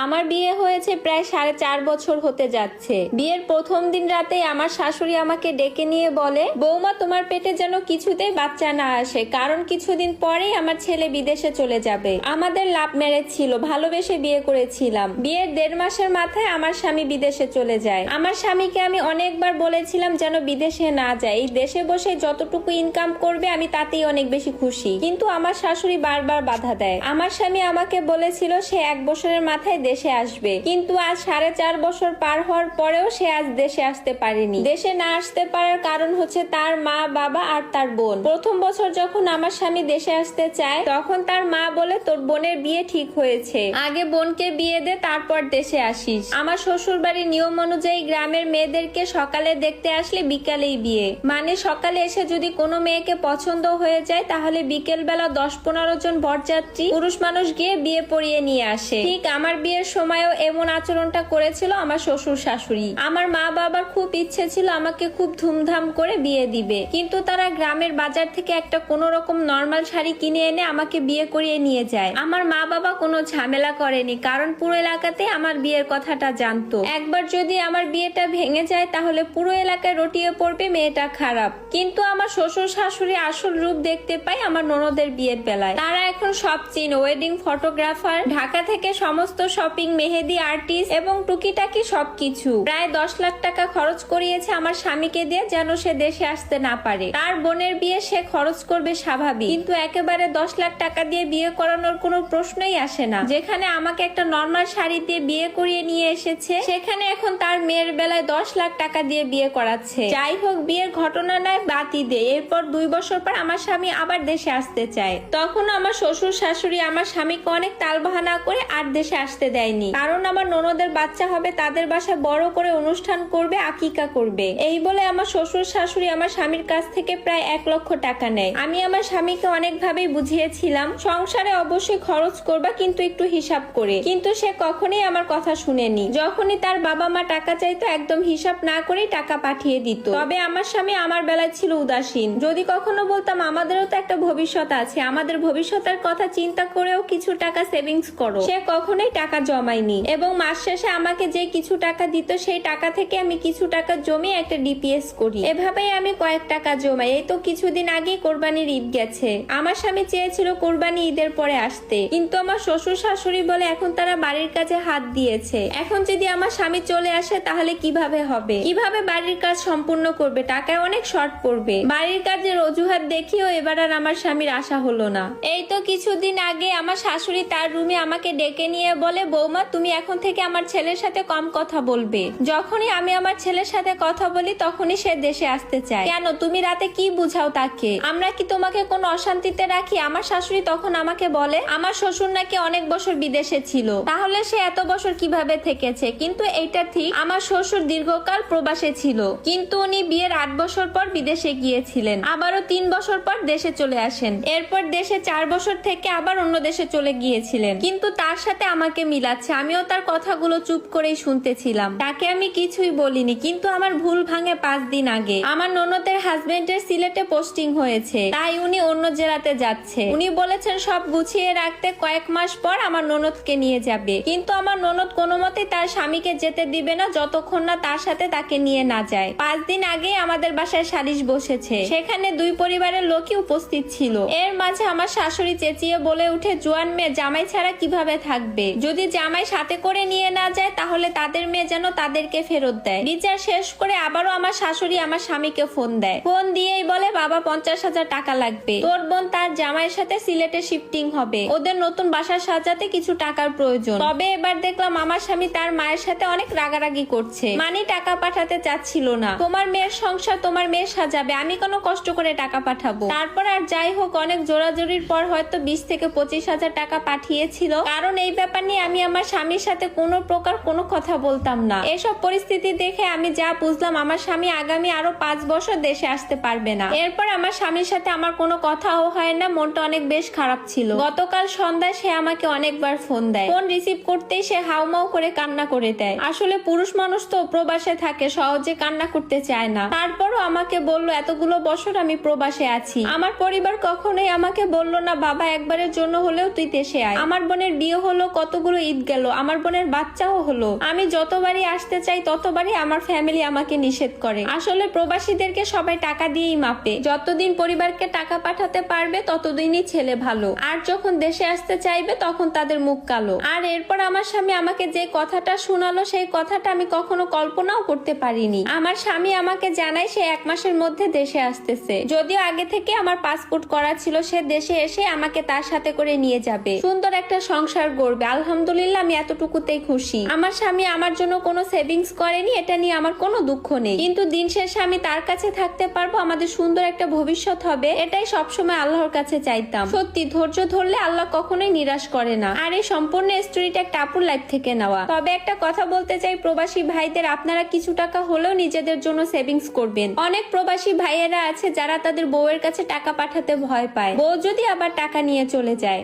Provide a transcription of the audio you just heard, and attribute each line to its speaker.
Speaker 1: আমার বিয়ে হয়েছে প্রায় 4.5 বছর হতে যাচ্ছে। বিয়ের প্রথম দিন রাতে আমার শাশুড়ি আমাকে ডেকে নিয়ে বলে, বৌমা তোমার পেটে যেন কিছুতেই বাচ্চা না আসে, কারণ কিছুদিন পরেই আমার ছেলে বিদেশে চলে যাবে। আমাদের লাভ ম্যারেজ ছিল, ভালোবেসে বিয়ে করেছিলাম। বিয়ের 1.5 মাসের মাথায় আমার স্বামী বিদেশে চলে যায়। আমার স্বামীকে আমি অনেকবার বলেছিলাম যেন বিদেশে না যায়, এই দেশে বসে যতটুকু ইনকাম করবে আমি তাতেই অনেক বেশি খুশি, কিন্তু আমার শাশুড়ি বারবার বাধা দেয়। আমার স্বামী আমাকে বলেছিল সে 1 বছরের মাথায় দেশে আসবে, কিন্তু আজ 4.5 বছর পার হওয়ার পরেও সে আজ দেশে আসতে পারেনি। দেশে না আসতে পারার কারণ হচ্ছে তার মা, বাবা আর তার বোন। প্রথম বছর যখন আমার স্বামী দেশে আসতে চায় তখন তার মা বলে, তোর বোনের বিয়ে ঠিক হয়েছে, আগে বোনকে বিয়ে দে তারপর দেশে আসিস। আমার শ্বশুর বাড়ির নিয়ম অনুযায়ী গ্রামের মেয়েদেরকে সকালে দেখতে আসলে বিকালেই বিয়ে, মানে সকালে এসে যদি কোনো মেয়েকে পছন্দ হয়ে যায় তাহলে বিকেল বেলা 10-15 জন বরযাত্রী পুরুষ মানুষ গিয়ে বিয়ে পড়িয়ে নিয়ে আসে। ঠিক আমার বিয়ের সময়ও এমন আচরণটা করেছিল আমার শ্বশুর শাশুড়ি। আমার মা বাবার খুব ইচ্ছে ছিল আমাকে খুব ধুমধাম করে বিয়ে দিবে, কিন্তু তারা গ্রামের বাজার থেকে একটা কোনো রকম নর্মাল শাড়ি কিনে এনে আমাকে বিয়ে করিয়ে নিয়ে যায়। আমার মা বাবা কোনো ঝামেলা করেনি, কারণ পুরো এলাকাতে আমার বিয়ের কথাটা জানতো। একবার যদি আমার বিয়েটা ভেঙে যায় তাহলে পুরো এলাকায় রটিয়ে পড়বে মেয়েটা খারাপ। কিন্তু আমার শ্বশুর শাশুড়ি আসল রূপ দেখতে পাই আমার ননদের বিয়ের বেলায়। তারা এখন সব চিনে, ওয়েডিং ফটোগ্রাফার, ঢাকা থেকে সমস্ত শপিং, মেহেদি আর্টিস্ট এবং টুকিটাকি সবকিছু। প্রায় 10 লাখ টাকা খরচ করিয়েছে আমার স্বামীকে দিয়ে যেন সে দেশে আসতে না পারে। তার বোনের বিয়ে সে খরচ করবে স্বাভাবিক, কিন্তু একেবারে 10 লাখ টাকা দিয়ে বিয়ে করানোর কোনো প্রশ্নই আসে না। যেখানে আমাকে একটা নর্মাল শাড়ি দিয়ে বিয়ে করিয়ে নিয়ে এসেছে, সেখানে এখন তার মেয়ের বেলায় 10 লাখ টাকা দিয়ে বিয়ে করাচ্ছে। যাই হোক, বিয়ের ঘটনা নয় বাতি দে। এরপর 2 বছর পর আমার স্বামী আবার দেশে আসতে চায়। তখন আমার শ্বশুর শাশুড়ি আমার স্বামীকে অনেক তালবাহানা করে আর দেশে আসতে দেয়নি, কারণ আমার ননদের বাচ্চা হবে, তাদের বাসায় বড় করে অনুষ্ঠান করবে, আকিকা করবে। এই বলে আমার শ্বশুর শাশুড়ি আমার স্বামীর কাছ থেকে প্রায় 1 লক্ষ টাকা নেয়। আমি আমার স্বামীকে অনেকভাবেই বুঝিয়েছিলাম সংসারে অবশ্যই খরচ করবা, কিন্তু একটু হিসাব করে, কিন্তু সে কখনোই আমার কথা শুনেনি। যখনই তার বাবা মা টাকা চাইতো একদম হিসাব না করেই টাকা পাঠিয়ে দিত। তবে আমার স্বামী আমার বেলায় ছিল উদাসীন। যদি কখনো বলতাম আমাদেরও তো একটা ভবিষ্যৎ আছে, আমাদের ভবিষ্যতের কথা চিন্তা করেও কিছু টাকা সেভিংস করো, সে কখনোই টাকা জমায়নি। এবং মাস শেষে আমাকে যে কিছু টাকা দিত সেই টাকা থেকে আমি কিছু টাকা জমিয়ে একটা ডিপিএস করি। এভাবেই আমি কয়েক টাকা জমাই। এই তো কিছুদিন আগে কোরবানির ঈদ গেছে, আমার স্বামী চেয়েছিল কোরবানি ঈদের পরে আসতে, কিন্তু আমার শ্বশুর শাশুড়ি বলে এখন তারা বাড়ির কাজে হাত দিয়েছে, এখন যদি আমার স্বামী চলে আসে তাহলে কিভাবে হবে, কিভাবে বাড়ির কাজ সম্পূর্ণ করবে, টাকায় অনেক শর্ট পড়বে। বাড়ির কাজের অজুহাত দেখিও এবার আর আমার স্বামীর আশা হলো না। এই তো কিছুদিন আগে আমার শাশুড়ি তার রুমে আমাকে ডেকে নিয়ে বলে, বৌমা তুমি এখন থেকে আমার ছেলের সাথে কম কথা বলবে। যখনই আমি আমার ছেলের সাথে কথা বলি তখনই সে দেশে আসতে চায়। কেন, তুমি রাতে কি বুঝাও তাকে? আমরা কি তোমাকে কোনো অশান্তিতে রাখি? আমার শাশুড়ি তখন আমাকে বলে, আমার শ্বশুর নাকি অনেক বছর বিদেশে ছিল, তাহলে সে এত বছর কিভাবে থেকেছে? কিন্তু এইটা ঠিক, আমার শ্বশুর দীর্ঘকাল প্রবাসে ছিল, কিন্তু উনি বিয়ের 8 বছর পর বিদেশে গিয়েছিলেন, আবারও 3 বছর পর দেশে চলে আসেন। এরপর দেশে 4 বছর থেকে আবার অন্য দেশে চলে গিয়েছিলেন, কিন্তু তার সাথে আমাকে মিলাচ্ছে। আমিও তার কথাগুলো চুপ করেই শুনতেছিলাম, তাকে আমি কিছুই বলিনি। কিন্তু আমার ভুল ভাঙে 5 দিন আগে। আমার ননদের হাজবেন্ডের সিলেটে পোস্টিং হয়েছে, তাই উনি অন্য জেলাতে যাচ্ছে। উনি বলেছেন সব গুছিয়ে রাখতে, কয়েক মাস পর আমার ননদকে নিয়ে যাবে। কিন্তু আমার ননদ কোনো মতেই তার স্বামীকে যেতে দিবে না যতক্ষণ না তার সাথে তাকে নিয়ে না যায়। 5 দিন আগে আমাদের বাসায় সালিশ বসেছে, সেখানে 2 পরিবারের লোকই উপস্থিত ছিল। এর মাঝে আমার শাশুড়ি চেঁচিয়ে বলে উঠে, জোয়ান মেয়ে জামাই ছাড়া কিভাবে থাকবে? যদি জামাই সাথে করে নিয়ে না যায় তাহলে তাদের মেয়ে যেন তাদেরকে ফেরত দেয়। বিচার শেষ করে আবারও আমার শাশুড়ি আমার স্বামীকে ফোন দেয়। ফোন দিয়েই বলে, বাবা 50,000 টাকা লাগবে, তোর বোন তার জামাইয়ের সাথে সিলেটে শিফটিং হবে, ওদের নতুন বাসা সাজাতে কিছু টাকার প্রয়োজন। তবে এবার দেখলাম আমার স্বামী তার মায়ের সাথে অনেক রাগারাগি করছে, মানে টাকা পাঠাতে চাচ্ছিল না। তোমার মেয়ের সংসার তোমার মেয়ে সাজাবে, আমি কোনো কষ্ট করে টাকা পাঠাবো? তারপর আর যাই হোক, অনেক জোরাজোরির পর হয়তো 20 থেকে 25,000 টাকা পাঠিয়েছিল, কারণ এই ব্যাপার নিয়ে আমি আমার স্বামীর সাথে কোনো প্রকার কোনো কথা বলতাম না। এসব পরিস্থিতি দেখে আমি যা বুঝলাম আমার স্বামী আগামী আরো 5 বছর দেশে আসতে পারবে না। এরপর আমার স্বামীর সাথে আমার কোনো কথাও হয় না, মনটা অনেক বেশ খারাপ ছিল। গতকাল সন্ধ্যায় সে আমাকে অনেকবার ফোন দেয়, ফোন রিসিভ করতেই সে হাউমাউ করে কান্না করে দেয়। আসলে পুরুষ মানুষ তো প্রবাসে থাকে, সহজে কান্না করতে চায় না। তারপরও আমাকে বলল, এতগুলো বছর আমি প্রবাসে আছি, আমার পরিবার কখনোই আমাকে বলল না বাবা একবারের জন্য হলেও তুই দেশে আয়। আমার বোনের বিয়ে হলো, কতগুলো ঈদ ঈদ গেল, আমার বোনের বাচ্চাও হলো, আমি যতবারই আসতে চাই ততবারই আমার ফ্যামিলি আমাকে নিষেধ করে। আসলে প্রবাসীদেরকে সবাই টাকা দিয়েই মাপে, যতদিন পরিবারকে টাকা পাঠাতে পারবে ততদিনই ছেলে ভালো, আর যখন দেশে আসতে চাইবে তখন তাদের মুখ কালো। আর এরপর আমার স্বামী আমাকে যে কথাটা শোনালো সেই কথাটা আমি কখনো কল্পনাও করতে পারিনি। আমার স্বামী আমাকে জানায় সে 1 মাসের মধ্যে দেশে আসতেছে, যদিও আগে থেকে আমার পাসপোর্ট করা ছিল, সে দেশে এসে আমাকে তার সাথে করে নিয়ে যাবে, সুন্দর একটা সংসার গড়বে। আলহামদুলিল্লাহ, আমি এতটুকুতেই খুশি। আমার স্বামী আমার জন্য কোনো সেভিংস করেনি, এটা নিয়ে আমার কোনো দুঃখ নেই, কিন্তু দিন শেষে আমি তার কাছে থাকতে পারবো, আমাদের সুন্দর একটা ভবিষ্যৎ হবে, এটাই সবসময় আল্লাহর কাছে চাইতাম। সত্যি ধৈর্য ধরলে আল্লাহ কখনোই নিরাশ করে না। আর এই সম্পূর্ণ স্টোরিটা একটা আপুর লাইফ থেকে নেওয়া। তবে একটা কথা বলতে চাই প্রবাসী ভাইদের, আপনারা কিছু টাকা হলেও নিজেদের জন্য সেভিংস করবেন। অনেক প্রবাসী ভাইয়েরা আছে যারা তাদের বউয়ের কাছে টাকা পাঠাতে ভয় পায়, বউ যদি আবার টাকা নিয়ে চলে যায়।